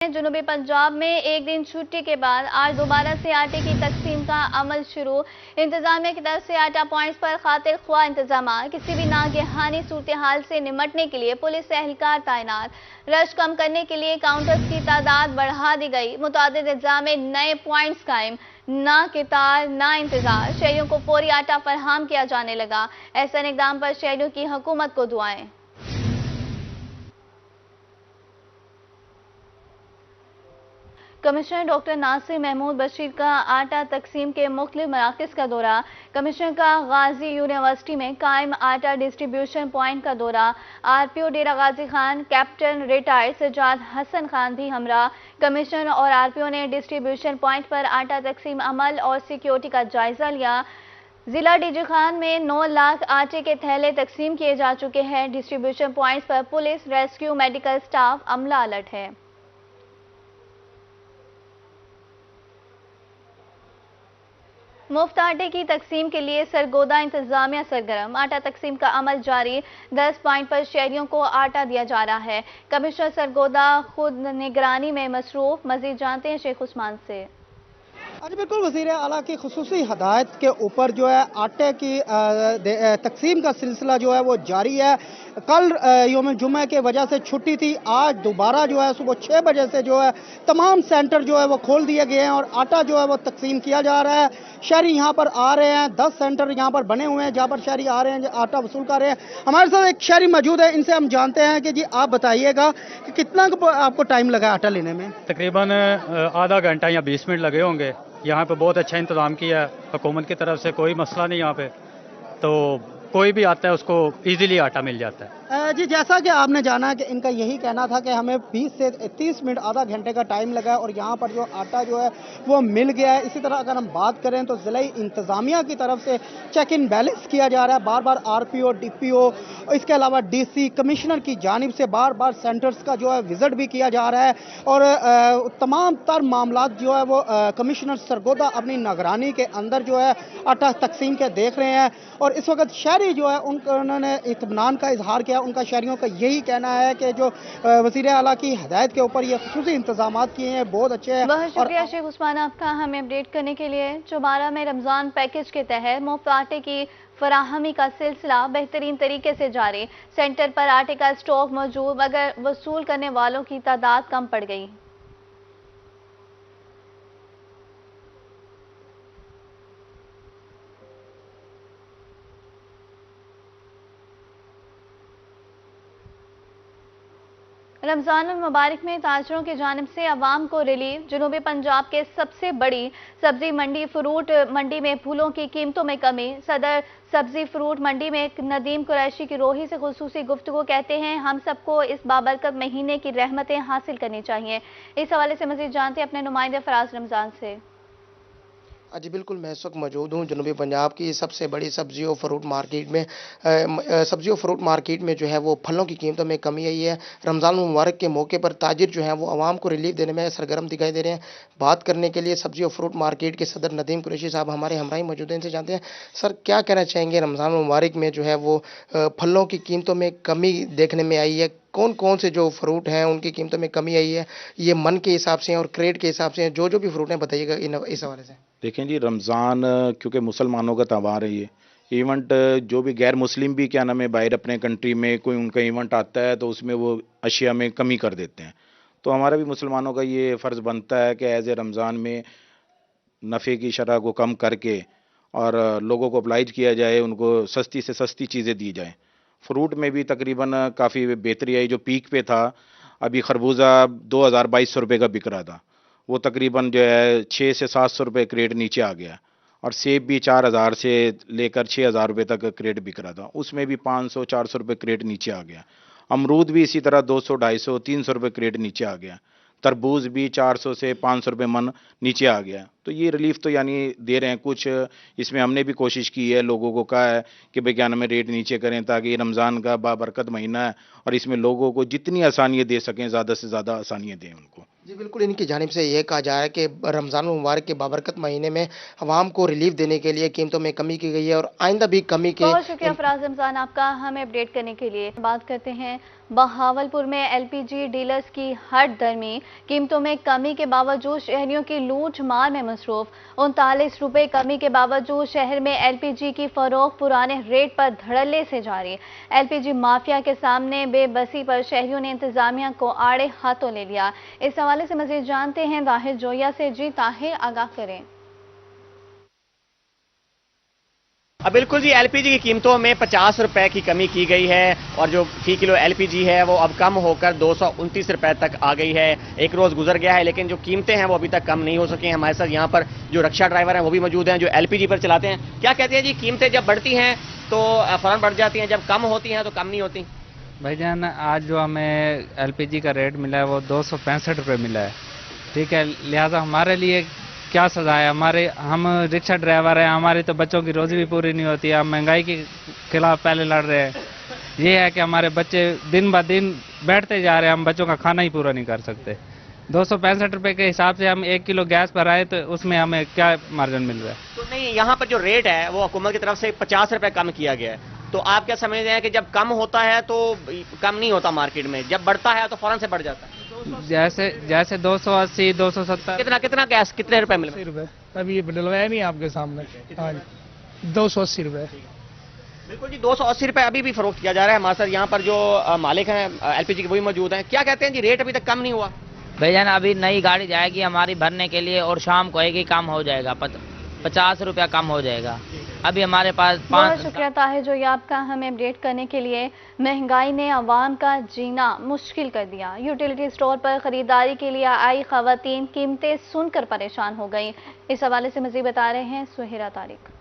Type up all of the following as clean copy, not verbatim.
जनूबी पंजाब में एक दिन छुट्टी के बाद आज दोबारा से आटे की तकसीम का अमल शुरू। इंतजामिया की तरफ से आटा पॉइंट्स पर खातिर ख्वाह इंतजाम। किसी भी नागहानी सूरत हाल से निमटने के लिए पुलिस एहलकार तैनात। रश कम करने के लिए काउंटर्स की तादाद बढ़ा दी गई। मुतादिद अज़्ज़ा में नए पॉइंट्स कायम। ना कितार ना इंतजार, शहरियों को फौरी आटा फराहम किया जाने लगा। ऐसा इक़दाम पर शहरियों की हुकूमत को दुआएं। कमिश्नर डॉक्टर नासिर महमूद बशीर का आटा तकसीम के मुख्तलिफ मराकज़ का दौरा। कमिश्नर का गाजी यूनिवर्सिटी में कायम आटा डिस्ट्रीब्यूशन पॉइंट का दौरा। आरपीओ डेरा गाजी खान कैप्टन रिटायर्ड सज्जाद हसन खान भी हमरा। कमिश्नर और आरपीओ ने डिस्ट्रीब्यूशन पॉइंट पर आटा तकसीम अमल और सिक्योरिटी का जायजा लिया। जिला डीजी खान में 9 लाख आटे के थैले तकसीम किए जा चुके हैं। डिस्ट्रीब्यूशन पॉइंट्स पर पुलिस, रेस्क्यू, मेडिकल स्टाफ अमला अलर्ट है। मुफ्त आटे की तकसीम के लिए सरगोदा इंतजामिया सरगर्म। आटा तकसीम का अमल जारी। 10 पॉइंट पर शहरियों को आटा दिया जा रहा है। कमिश्नर सरगोदा खुद निगरानी में मसरूफ। मजीद जानते हैं शेख उस्मान से। जी बिल्कुल, वज़ीर आला की खुसूसी हदायत के ऊपर जो है आटे की तकसीम का सिलसिला जो है वो जारी है। कल यौम जुम्मे के वजह से छुट्टी थी। आज दोबारा जो है सुबह 6 बजे से जो है तमाम सेंटर जो है वो खोल दिए गए हैं और आटा जो है वो तकसीम किया जा रहा है। शहरी यहाँ पर आ रहे हैं। 10 सेंटर यहाँ पर बने हुए हैं जहाँ पर शहरी आ रहे हैं, आटा वसूल कर रहे हैं। हमारे साथ एक शहरी मौजूद है, इनसे हम जानते हैं कि जी आप बताइएगा कि कितना आपको टाइम लगा आटा लेने में? तकरीबन आधा घंटा या 20 मिनट लगे होंगे। यहाँ पे बहुत अच्छा इंतज़ाम किया है हुकूमत की तरफ से, कोई मसला नहीं यहाँ पे, तो कोई भी आता है उसको इजीली आटा मिल जाता है। जी जैसा कि आपने जाना कि इनका यही कहना था कि हमें 20 से 30 मिनट आधा घंटे का टाइम लगा है और यहाँ पर जो आटा जो है वो मिल गया है। इसी तरह अगर हम बात करें तो ज़िला इंतज़ामिया की तरफ से चेक इन बैलेंस किया जा रहा है। बार बार आरपीओ, डीपीओ, इसके अलावा डीसी, कमिश्नर की जानिब से बार बार सेंटर्स का जो है विजिट भी किया जा रहा है और तमाम तर मामला जो है वो कमिश्नर सरगोदा अपनी निगरानी के अंदर जो है आटा तकसीम के देख रहे हैं। और इस वक्त शहरी जो है उन्होंने इत्मीनान का इजहार किया। उनका शहरियों का यही कहना है कि जो वज़ीर आला की हदायत के ऊपर ये खुसूसी इंतजाम किए हैं बहुत अच्छे हैं। बहुत शुक्रिया शेख उस्मान आपका हमें अपडेट करने के लिए। चौबारा में रमज़ान पैकेज के तहत मुफ्त आटे की फराहमी का सिलसिला बेहतरीन तरीके से जारी। सेंटर पर आटे का स्टॉक मौजूद, मगर वसूल करने वालों की तादाद कम पड़ गई। रमज़ान मुबारक में ताजरों की जानिब से अवाम को रिलीफ। जनूबी पंजाब के सबसे बड़ी सब्जी मंडी फ्रूट मंडी में फूलों की कीमतों में कमी। सदर सब्जी फ्रूट मंडी में नदीम कुरैशी की रोही से खुसूसी गुफ्तगू। कहते हैं हम सबको इस बाबरकत महीने की रहमतें हासिल करनी चाहिए। इस हवाले से मजीद जानते हैं अपने नुमाइंदे फराज रमज़ान से। जी बिल्कुल, मैं इस वक्त मौजूद हूँ जनूबी पंजाब की सबसे बड़ी सब्जी और फ्रूट मार्केट में। सब्जी और फ्रूट मार्केट में जो है वो फलों की कीमतों में कमी आई है। रमज़ान मुबारक के मौके पर ताजिर जो हैं वो आवाम को रिलीफ देने में सरगर्म दिखाई दे रहे हैं। बात करने के लिए सब्जी और फ्रूट मार्केट के सदर नदीम कुरैशी साहब हमारे हमराही मौजूद हैं, इनसे जानते हैं सर क्या कहना चाहेंगे रमज़ान मुबारक में जो है वो फलों की कीमतों में कमी देखने में आई है। कौन कौन से जो फ्रूट हैं उनकी कीमतों में कमी आई है, ये मन के हिसाब से और क्रेट के हिसाब से जो जो भी फ्रूट हैं बताइएगा इस हवाले से। देखें जी, रमज़ान क्योंकि मुसलमानों का त्यौहार है, ये इवेंट जो भी गैर मुस्लिम भी क्या नाम है बाहर अपने कंट्री में कोई उनका इवेंट आता है तो उसमें वो अशिया में कमी कर देते हैं। तो हमारा भी मुसलमानों का ये फ़र्ज़ बनता है कि एज़ ए रमज़ान में नफ़े की शरह को कम करके और लोगों को oblige किया जाए, उनको सस्ती से सस्ती चीज़ें दी जाएँ। फ्रूट में भी तकरीबन काफ़ी बेहतरी आई। जो पीक पे था अभी खरबूजा 2200 रुपये का बिक रहा था, वो तकरीबन जो है 600 से 700 रुपये क्रेट नीचे आ गया। और सेब भी 4000 से लेकर 6000 रुपये तक क्रेट बिक रहा था, उसमें भी 500-400 रुपये क्रेट नीचे आ गया। अमरूद भी इसी तरह 200-250-300 रुपये क्रेट नीचे आ गया। तरबूज भी 400 से 500 रुपये मन नीचे आ गया। तो ये रिलीफ तो यानी दे रहे हैं कुछ। इसमें हमने भी कोशिश की है, लोगों को कहा है कि भाई क्या नाम है रेट नीचे करें ताकि रमज़ान का बाबरकत महीना है और इसमें लोगों को जितनी आसानियाँ दे सकें ज़्यादा से ज़्यादा आसानियाँ दें उनको। जी बिल्कुल, इनकी जानिब से ये कहा जा रहा है कि रमज़ान मुबारक के बाबरकत महीने में अवाम को रिलीफ देने के लिए कीमतों में कमी की गई है और आइंदा भी कमी के बहुत शुक्रिया फराज रमजान आपका हमें अपडेट करने के लिए। बात करते हैं बहावलपुर में एलपीजी डीलर्स की हट दरमी, कीमतों में कमी के बावजूद शहरियों की लूट मार में मसरूफ। 39 रुपए कमी के बावजूद शहर में एलपीजी की फरोख्त पुराने रेट पर धड़ल्ले से जारी। एलपीजी माफिया के सामने बेबसी पर शहरियों ने इंतजामिया को आड़े हाथों ले लिया। इस हवाले से मजीद जानते हैं ताहिर जोया से। जी ताहिर, आगाह करें। बिल्कुल जी, एलपीजी की कीमतों में 50 रुपए की कमी की गई है और जो फी किलो एलपीजी है वो अब कम होकर 229 रुपए तक आ गई है। एक रोज गुजर गया है लेकिन जो कीमतें हैं वो अभी तक कम नहीं हो सकी हैं। हमारे साथ यहाँ पर जो रिक्शा ड्राइवर हैं वो भी मौजूद हैं जो एलपीजी पर चलाते हैं। क्या कहते हैं जी, कीमतें जब बढ़ती हैं तो फौरन बढ़ जाती हैं, जब कम होती हैं तो कम नहीं होती? भाईजान, आज जो हमें एलपीजी का रेट मिला है वो 265 रुपये मिला है, ठीक है। लिहाजा हमारे लिए क्या सजा है, हम रिक्शा ड्राइवर हैं, हमारी तो बच्चों की रोजी भी पूरी नहीं होती है। हम महंगाई के खिलाफ पहले लड़ रहे हैं। ये है कि हमारे बच्चे दिन ब दिन बैठते जा रहे हैं, हम बच्चों का खाना ही पूरा नहीं कर सकते। 265 रुपये के हिसाब से हम 1 किलो गैस पर आए तो उसमें हमें क्या मार्जिन मिल रहा है? तो नहीं, यहाँ पर जो रेट है वो हुकूमत की तरफ से 50 रुपये कम किया गया है। तो आप क्या समझते हैं कि जब कम होता है तो कम नहीं होता मार्केट में, जब बढ़ता है तो फौरन से बढ़ जाता है? जैसे 280, 270। कितना गैस कितने रुपए मिले? 80 रुपए। अभी ये डलवाया नहीं आपके सामने। हाँ जी, 280 रुपए। बिल्कुल जी, 280 रुपए अभी भी फरोख्त किया जा रहा है। हमारे साथ यहाँ पर जो मालिक हैं एलपीजी के वही मौजूद हैं। क्या कहते हैं जी, रेट अभी तक कम नहीं हुआ? भैया अभी नई गाड़ी जाएगी हमारी भरने के लिए और शाम को एक ही काम हो जाएगा, 50 रुपया कम हो जाएगा। अभी हमारे पास बहुत शुक्रिया ताहिर जो ये आपका हमें अपडेट करने के लिए। महंगाई ने अवाम का जीना मुश्किल कर दिया। यूटिलिटी स्टोर पर खरीदारी के लिए आई खवातीन कीमतें सुनकर परेशान हो गई। इस हवाले से मज़ीद बता रहे हैं सुहेरा तारिक।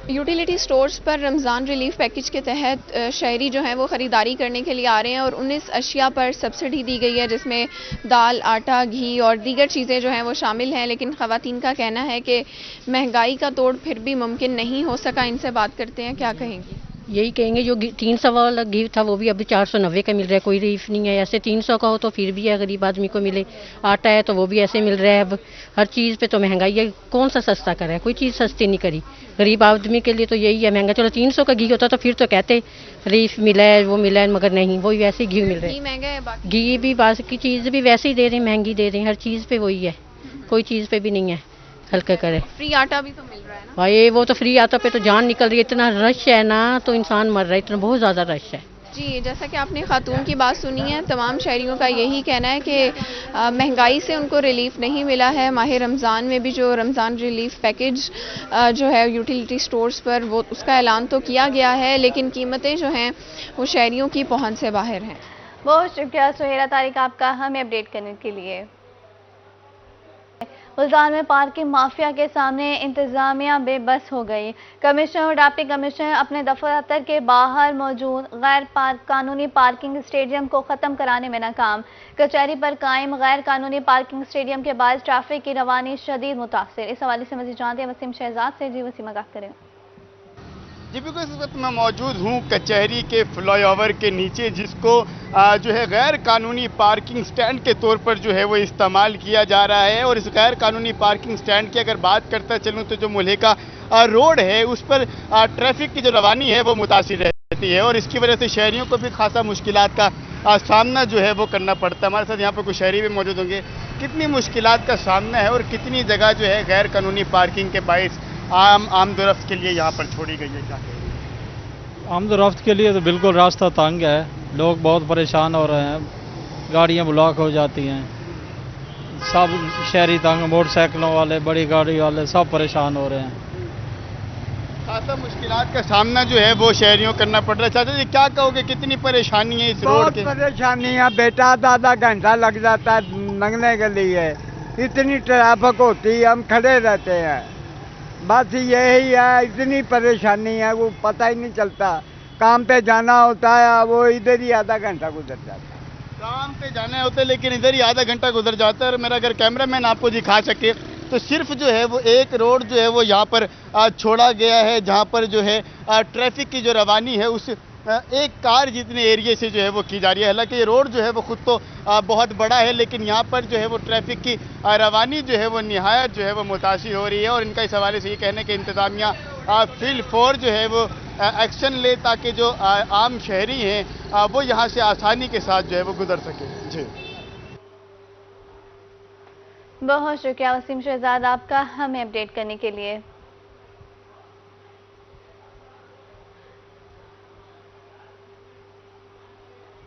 यूटिलिटी स्टोर्स पर रमज़ान रिलीफ पैकेज के तहत शहरी जो हैं वो ख़रीदारी करने के लिए आ रहे हैं और 19 अशिया पर सब्सिडी दी गई है, जिसमें दाल, आटा, घी और दीगर चीज़ें जो हैं वो शामिल हैं। लेकिन ख़वातीन का कहना है कि महंगाई का तोड़ फिर भी मुमकिन नहीं हो सका। इनसे बात करते हैं, क्या कहेंगी? यही कहेंगे जो 300 वाला घी था वो भी अभी 490 का मिल रहा है, कोई रिलीफ नहीं है। ऐसे 300 का हो तो फिर भी है, गरीब आदमी को मिले। आटा है तो वो भी ऐसे मिल रहा है। अब हर चीज़ पे तो महंगाई है, कौन सा सस्ता करा है? कोई चीज़ सस्ती नहीं करी। गरीब आदमी के लिए तो यही है महंगा। चलो 300 का घी होता तो फिर तो कहते रिलीफ मिला है, वो मिला है, मगर नहीं, वही वैसे घी मिल रहा है। घी महंगा है, बाकी घी भी बाकी चीज़ भी वैसे ही दे रहे हैं, महंगी दे रहे हैं। हर चीज़ पे वही है, कोई चीज़ पे भी नहीं है हल्का करे। फ्री आटा भी तो मिल रहा है ना भाई, वो तो फ्री आटा पे तो जान निकल रही है। इतना रश है ना तो इंसान मर रहा है, इतना बहुत ज़्यादा रश है। जी, जैसा कि आपने खातून की बात सुनी है, तमाम शहरियों का यही कहना है कि महंगाई से उनको रिलीफ नहीं मिला है। माह रमज़ान में भी जो रमज़ान रिलीफ पैकेज जो है यूटिलिटी स्टोर्स पर वो उसका ऐलान तो किया गया है, लेकिन कीमतें जो हैं वो शहरियों की पहुंच से बाहर हैं। बहुत शुक्रिया सुहेरा तारिक आपका हमें अपडेट करने के लिए। मुल्तान में पार्किंग माफिया के सामने इंतजामिया बेबस हो गई। कमिश्नर और डिप्टी कमिश्नर अपने दफ्तर के बाहर मौजूद गैर कानूनी पार्किंग स्टेडियम को ख़त्म कराने में नाकाम। कचहरी पर कायम गैर कानूनी पार्किंग स्टेडियम के बाद ट्रैफिक की रवानी शदीद मुतासिर। इस हवाले से मज़ीद जानते हैं वसीम शहजाद से। जी वसीम, आगाह करें। जी बिल्कुल, इस वक्त मैं मौजूद हूँ कचहरी के फ्लाईओवर के नीचे, जिसको जो है गैर कानूनी पार्किंग स्टैंड के तौर पर जो है वो इस्तेमाल किया जा रहा है। और इस गैर कानूनी पार्किंग स्टैंड की अगर बात करता चलूँ तो जो मुल्हिका रोड है उस पर ट्रैफिक की जो रवानी है वो मुतासिर रहती है और इसकी वजह से शहरियों को भी खासा मुश्किलात का सामना जो है वो करना पड़ता है। हमारे साथ यहाँ पर कुछ शहरी भी मौजूद होंगे। कितनी मुश्किलात का सामना है और कितनी जगह जो है गैर कानूनी पार्किंग के बाइस आमदोरफ्त के लिए यहाँ पर छोड़ी गई है? क्या आमदोरफ्त के लिए तो बिल्कुल रास्ता तंग है, लोग बहुत परेशान हो रहे हैं, गाड़ियाँ ब्लॉक हो जाती हैं, सब शहरी तंग, मोटरसाइकिलों वाले, बड़ी गाड़ी वाले सब परेशान हो रहे हैं। खासा मुश्किलात का सामना जो है वो शहरियों करना पड़ रहा है। चाचा जी, क्या कहोगे, कितनी परेशानी है इस रोड के? परेशानी है बेटा, आधा घंटा लग जाता है लंघने के लिए, इतनी ट्रैफिक होती है, हम खड़े रहते हैं। बस यही है, इतनी परेशानी है, वो पता ही नहीं चलता। काम पे जाना होता है वो इधर ही आधा घंटा गुजर जाता है। काम पे जाना होता है लेकिन इधर ही आधा घंटा गुजर जाता है। और मेरा अगर कैमरामैन आपको दिखा सके तो सिर्फ जो है वो एक रोड जो है वो यहाँ पर छोड़ा गया है, जहाँ पर जो है ट्रैफिक की जो रवानी है एक कार जितने एरिया से जो है वो की जा रही है। हालांकि ये रोड जो है वो खुद तो बहुत बड़ा है, लेकिन यहाँ पर जो है वो ट्रैफिक की रवानी जो है वो निहायत जो है वो मुतासिर हो रही है। और इनका इस हवाले से ये कहने कि इंतज़ामिया फील्ड 4 जो है वो एक्शन ले ताकि जो आम शहरी हैं वो यहाँ से आसानी के साथ जो है वो गुजर सके। जी बहुत शुक्रिया वसीम शहजाद आपका हमें अपडेट करने के लिए।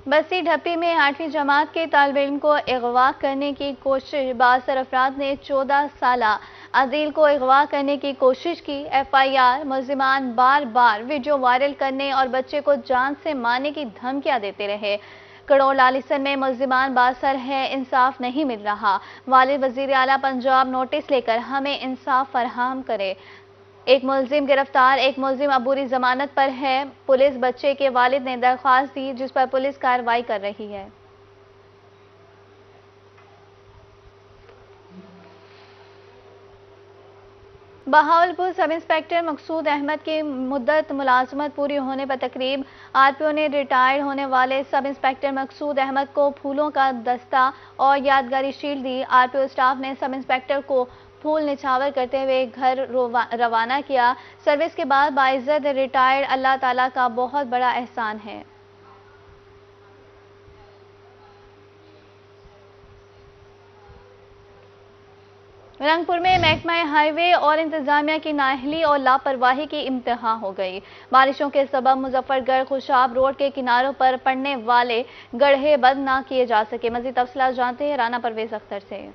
बस्ती ढप्पी में 8वीं जमात के तालिब इल्म को अगवा करने की कोशिश। बासर अफराद ने 14 साला आदिल को अगवा करने की कोशिश की। FIR मुल्जिमान बार बार वीडियो वायरल करने और बच्चे को जान से मारने की धमकियां देते रहे। कड़ों लालिसन में मुल्जिमान बासर है, इंसाफ नहीं मिल रहा। वालिद वजीर आला पंजाब नोटिस लेकर हमें इंसाफ फराहम करे। एक मुल्जिम गिरफ्तार, एक मुल्जिम अबूरी जमानत पर है। पुलिस बच्चे के वालिद ने दरख्वास्त दी जिस पर पुलिस कार्रवाई कर रही है। बहावलपुर सब इंस्पेक्टर मकसूद अहमद की मुद्दत मुलाजमत पूरी होने पर तकरीब। RPO ने रिटायर्ड होने वाले सब इंस्पेक्टर मकसूद अहमद को फूलों का दस्ता और यादगारी शील्ड दी। RPO स्टाफ ने सब इंस्पेक्टर को फूल निछावर करते हुए घर रवाना किया। सर्विस के बाद बाइज्जत रिटायर्ड अल्लाह ताला का बहुत बड़ा एहसान है। रंगपुर में महकमा हाईवे और इंतजामिया की नाअहली और लापरवाही की इंतहा हो गई। बारिशों के सबब मुजफ्फरगढ़ खुशाब रोड के किनारों पर पड़ने वाले गड्ढे बंद न किए जा सके। मजीद तफसीलात जानते हैं राना परवेज अख्तर से।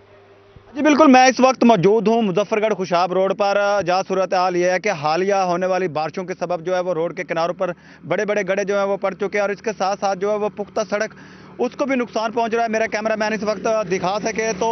जी बिल्कुल, मैं इस वक्त मौजूद हूँ मुजफ्फरगढ़ खुशाब रोड पर, जहाँ सूरत हाल ये है कि हालिया होने वाली बारिशों के सबब जो है वो रोड के किनारों पर बड़े बड़े गड्ढे जो है वो पड़ चुके हैं और इसके साथ साथ जो है वो पुख्ता सड़क उसको भी नुकसान पहुंच रहा है। मेरा कैमरामैन इस वक्त दिखा सके तो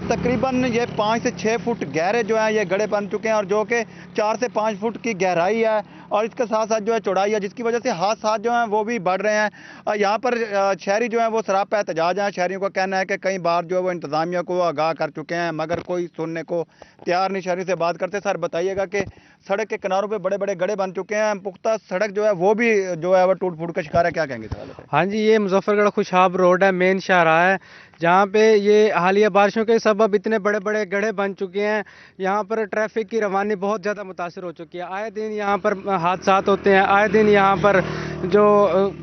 तकरीबन ये 5 से 6 फुट गहरे जो हैं ये गड्ढे बन चुके हैं और जो कि 4 से 5 फुट की गहराई है और इसके साथ साथ जो है चौड़ाई है, जिसकी वजह से हादसा जो हैं वो भी बढ़ रहे हैं। यहाँ पर शहरी जो हैं वो सरापा एहतजाज हैं। शहरियों का कहना है कि कई बार जो है वो इंतज़ामिया को आगाह कर चुके हैं मगर कोई सुनने को तैयार नहीं। शहरी से बात करते सर बताइएगा कि सड़क के किनारों पे बड़े बड़े गड्ढे बन चुके हैं, पुख्ता सड़क जो है वो भी जो है वो टूट फूट का शिकार है, क्या कहेंगे सर? हाँ जी, ये मुजफ्फरगढ़ खुशाब रोड है, मेन शाहराह है, जहाँ पे ये हालिया बारिशों के सबब इतने बड़े बड़े गड्ढे बन चुके हैं। यहाँ पर ट्रैफिक की रवानी बहुत ज़्यादा मुतासिर हो चुकी है। आए दिन यहाँ पर हादसात होते हैं, आए दिन यहाँ पर जो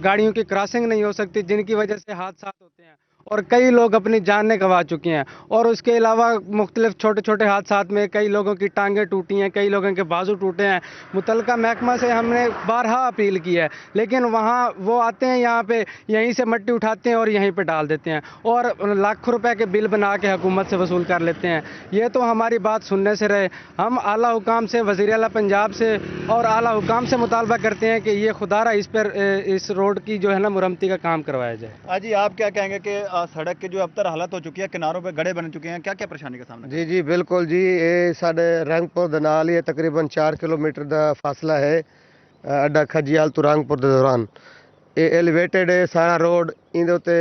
गाड़ियों की क्रॉसिंग नहीं हो सकती जिनकी वजह से हादसात होते हैं और कई लोग अपनी जानें गंवा चुके हैं। और उसके अलावा मुख्तलिफ छोटे छोटे हादसात में कई लोगों की टांगें टूटी हैं, कई लोगों के बाजू टूटे हैं। मुतलका महकमा से हमने बारहा अपील की है लेकिन वहाँ वो आते हैं यहाँ पे यहीं से मट्टी उठाते हैं और यहीं पे डाल देते हैं और लाखों रुपए के बिल बना के हुकूमत से वसूल कर लेते हैं। ये तो हमारी बात सुनने से रहे। हम आला हुकाम से, वज़ीर आला पंजाब से और आला हुकाम से मुतालबा करते हैं कि ये खुदारा इस पर इस रोड की जो है ना मुरम्मती का काम करवाया जाए। हाजी, आप क्या कहेंगे कि सड़क की जो अब तक हालत हो चुकी है, किनारों पे गड्ढे बन चुके हैं, क्या क्या परेशानी का सामना? जी बिल्कुल जी, ये साढ़े रंगपुर दे नाल ही तकरीबन 4 किलोमीटर का फासला है अड्डा खजियाल तो रंगपुर के दौरान। ये एलिवेटेड है सारा रोड, इंदे उत्ते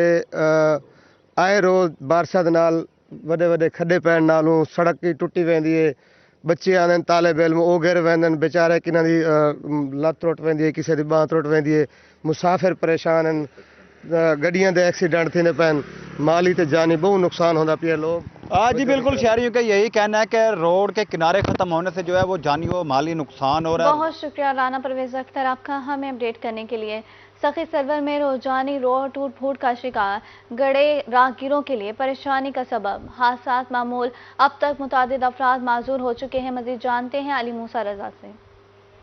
आए रोज बारिशा दे नाल वड्डे वड्डे खड्डे पैण नालों सड़क की टुटी वेंदी है। बच्चे आने तालिब इल्म वो गिर वेंदे बेचारे, किन्हां दी लत्त टुट वेंदी है, किसी दी बांह टुट वेंदी है। मुसाफिर परेशान हैं, गड्डियां दे एक्सीडेंट थीने पैन, माली ते जानी बहुत नुकसान होता पिया लोग। जी बिल्कुल, शहरियों का यही कहना है कि रोड के किनारे खत्म होने से जो है वो जानी व माली नुकसान हो रहा है। बहुत शुक्रिया राना परवेज अख्तर आपका हमें अपडेट करने के लिए। सखी सरवर में रोजानी रोड टूट फूट का शिकार, गड़े राहगीरों के लिए परेशानी का सबब, हादसात मामूल। अब तक मुतादिद अफराद माजूर हो चुके हैं। मजीद जानते हैं अली मूसा रजा से।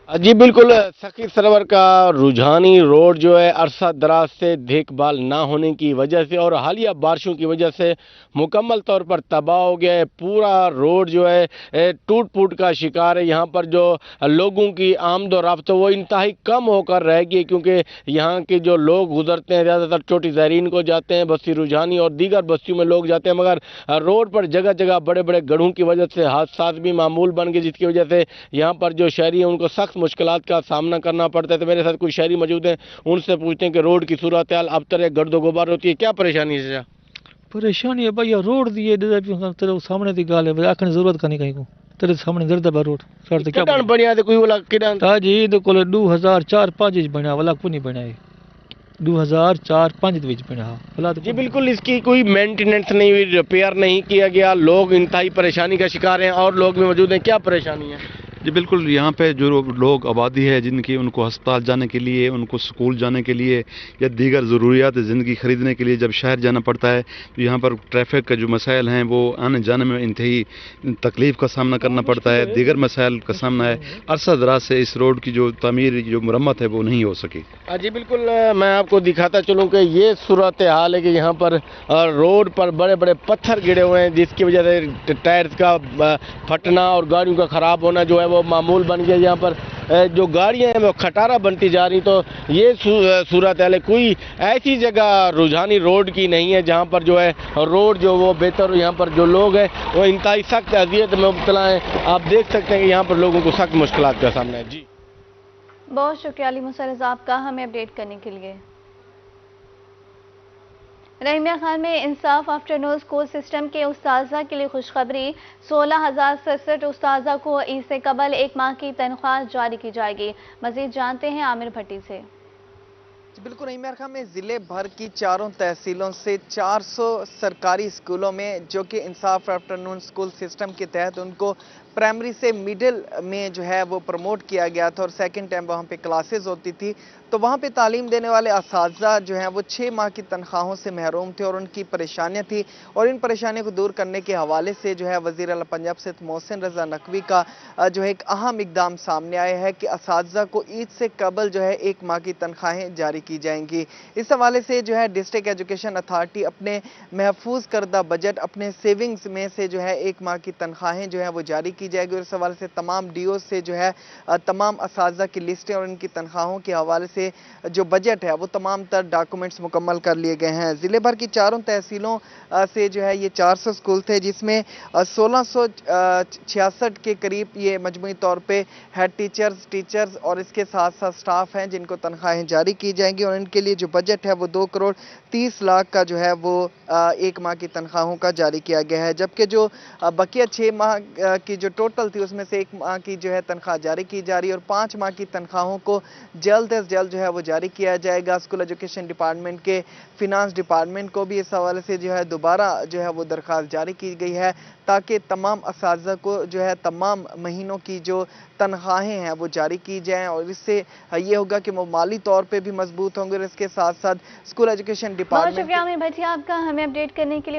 जी बिल्कुल, सखी सरवर का रुझानी रोड जो है अरसा दराज से देखभाल ना होने की वजह से और हालिया बारिशों की वजह से मुकम्मल तौर पर तबाह हो गया है। पूरा रोड जो है टूट फूट का शिकार है। यहाँ पर जो लोगों की आमद और रफ्त वो इंतहाई कम होकर रह गई क्योंकि यहाँ के जो लोग गुजरते हैं ज़्यादातर चोटी ज़हरीन को जाते हैं, बस्ती रुझानी और दीगर बस्तियों में लोग जाते हैं, मगर रोड पर जगह जगह बड़े बड़े गड्ढों की वजह से हादसा भी मामूल बन गए, जिसकी वजह से यहाँ पर जो शहरी हैं उनको सख्त मुश्किलात का सामना करना पड़ता है। तो मेरे साथ कुछ शहरी मौजूद हैं, उनसे पूछते हैं कि रोड की सूरत हाल अब तक गर्दो गुबार होती है, क्या परेशानी है? परेशानी है भैया, रोड दिए सामने की गाल है, आखने जरूरत का नहीं कहीं को। तेरे सामने दर्द है रोड सर तो क्या कितना बढ़िया थे कोई वाला कितना जी तो कोले 2004-5 बना वाला को नहीं बना है 2004-5 विच बना वाला तो जी बिल्कुल इसकी कोई मेंटेनेंस नहीं हुई, रिपेयर नहीं किया गया, लोग इंतहाई परेशानी का शिकार हैं और लोग भी मौजूद हैं। क्या परेशानी है? जी बिल्कुल, यहाँ पे जो लोग आबादी है जिनकी उनको अस्पताल जाने के लिए, उनको स्कूल जाने के लिए या दीगर ज़रूरियात ज़िंदगी ख़रीदने के लिए जब शहर जाना पड़ता है तो यहाँ पर ट्रैफिक का जो मसाइल हैं वो आने जाने में इंतहाई तकलीफ़ का सामना करना पड़ता है, दीगर मसाइल का सामना है। अरसा दराज से इस रोड की जो तमीर जो मरम्मत है वो नहीं हो सकी। जी बिल्कुल, मैं आपको दिखाता चलूँ कि ये सूरत हाल है कि यहाँ पर रोड पर बड़े बड़े पत्थर गिरे हुए हैं जिसकी वजह से टायर्स का फटना और गाड़ियों का ख़राब होना जो है वो मामूल बन गया। यहाँ पर जो गाड़ियाँ हैं वो खटारा बनती जा रही, तो ये सूरत हाल है। कोई ऐसी जगह रुझानी रोड की नहीं है जहाँ पर जो है रोड जो वो बेहतर हो। यहाँ पर जो लोग हैं वो इंतहाई सख्त अजियत में मुब्तला हैं। आप देख सकते हैं कि यहाँ पर लोगों को सख्त मुश्किलात का सामना है। जी बहुत शुक्रिया अली मुसरज आपका हमें अपडेट करने के लिए। रहीमिया खान में इंसाफ आफ्टरनून स्कूल सिस्टम के उस्ताजा के लिए खुशखबरी। 16,067 उस्ताजा को ईद से कबल 1 माह की तनख्वाह जारी की जाएगी। मजीद जानते हैं आमिर भट्टी से। बिल्कुल, रहीमिया खान में ज़िले भर की 4 तहसीलों से 400 सरकारी स्कूलों में जो कि इंसाफ आफ्टरनून स्कूल सिस्टम के तहत उनको प्राइमरी से मिडिल में जो है वो प्रमोट किया गया था और सेकंड टाइम वहाँ पे क्लासेस होती थी, तो वहाँ पे तालीम देने वाले असातिज़ा जो हैं वो 6 माह की तनख्वाहों से महरूम थे और उनकी परेशानियाँ थी। और इन परेशानियों को दूर करने के हवाले से जो है वज़ीर आला पंजाब सैयद मोहसिन रज़ा नकवी का जो है एक अहम इक़दाम सामने आया है कि असातिज़ा को ईद से कबल जो है 1 माह की तनख्वाहें जारी की जाएंगी। इस हवाले से जो है डिस्ट्रिक्ट एजुकेशन अथॉरिटी अपने महफूज करदा बजट, अपने सेविंग्स में से जो है 1 माह की तनख्वाहें जो है वो जारी की जाएगी। और इस हवाले से तमाम डीओ से जो है तमाम असातिज़ा की लिस्टें और इनकी तनख्वाहों के हवाले से जो बजट है वो तमाम तर डॉक्यूमेंट्स मुकम्मल कर लिए गए हैं। ज़िले भर की 4 तहसीलों से जो है ये 400 स्कूल थे जिसमें 1666 के करीब ये मजमूई तौर पे हेड टीचर्स और इसके साथ साथ स्टाफ हैं जिनको तनख्वाहें जारी की जाएंगी। और इनके लिए जो बजट है वो 2 करोड़ 30 लाख का जो है वो 1 माह की तनख्वाहों का जारी किया गया है। जबकि जो बकिया 6 माह की जो टोटल थी उसमें से 1 माह की जो है तनख्वाह जारी की जा रही है और 5 माह की तनख्वाहों को जल्द अज जल्द जो है वो जारी किया जाएगा। स्कूल एजुकेशन डिपार्टमेंट के फिनांस डिपार्टमेंट को भी इस हवाले से जो है दोबारा जो है वो दरख्वास्त जारी की गई है ताकि तमाम असातिज़ा को जो है तमाम महीनों की जो तनख्वाहें हैं वो जारी की जाएं और इससे ये होगा कि वो माली तौर पे भी मजबूत होंगे और इसके साथ साथ स्कूल एजुकेशन डिपार्टमेंट। बहुत शुक्रिया आमिर भट्टी आपका हमें अपडेट करने के लिए।